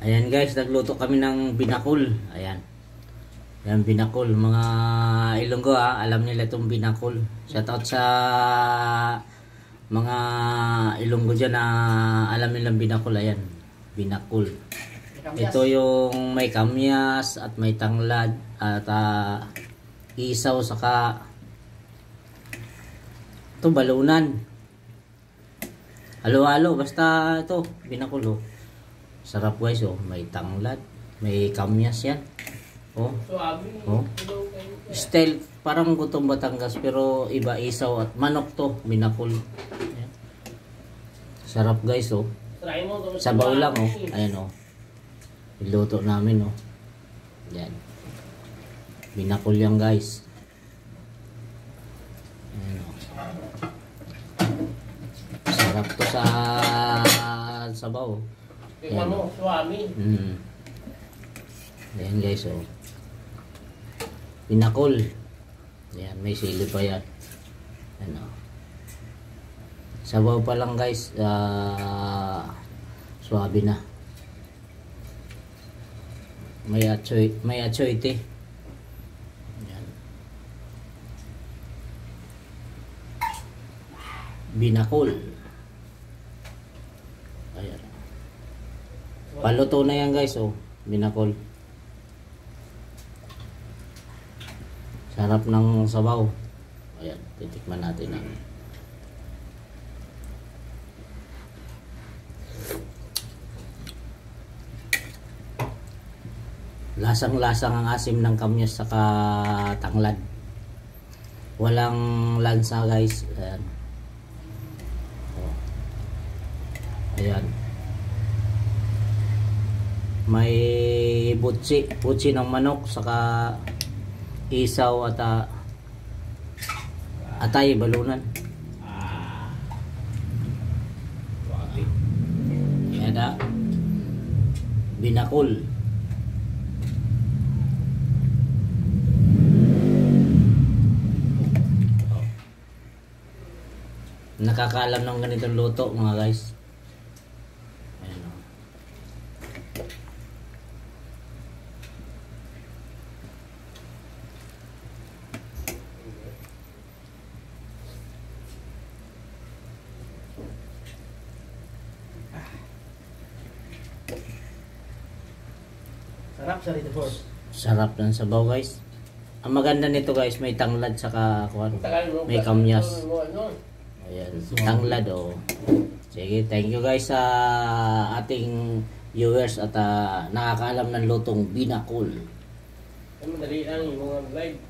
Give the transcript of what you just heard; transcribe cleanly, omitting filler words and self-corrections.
Ayan guys, nagluto kami ng binakol. Ayan. Ayan, binakol. Mga Ilonggo alam nila itong binakol. Shoutout sa mga Ilonggo dyan na alam nilang binakol. Ayan, binakol. Ito yung may kamyas at may tanglad at isaw saka ito balunan. Halo-halo, basta ito binakol. Sarap guys, may tanglad, may kamyas yan. Style parang gutong Batangas pero iba isaw at manok to, binakol. Ayan. Sarap guys, sabaw lang ayan iluto namin yan. Binakol yan guys. Ayan sarap to sa sabaw. Ayan ayan guys binakol. Ayan, may sili pa yan. Ayan sabaw pa lang guys, suwabe na. May atsoy ayan. Binakol. Ayan. Paluto na yan guys, binakol. Sarap ng sabaw. Ayan, titikman natin na. Lasang-lasang ang asim ng kamyas saka tanglad. Walang lansa guys. Ayan. Ayan. May butsi ng manok saka isaw at atay balunan. Ayan binakol. Nakakaalam ng ganitong luto mga guys. Ayan Sarap sa rito for. Sarap ng sabaw guys. Ang maganda nito guys, may tanglad saka may kamyas. Ayan, tanglad Sige, thank you guys sa ating viewers at nakakaalam ng lutong binakol. Madali lang yung mga live.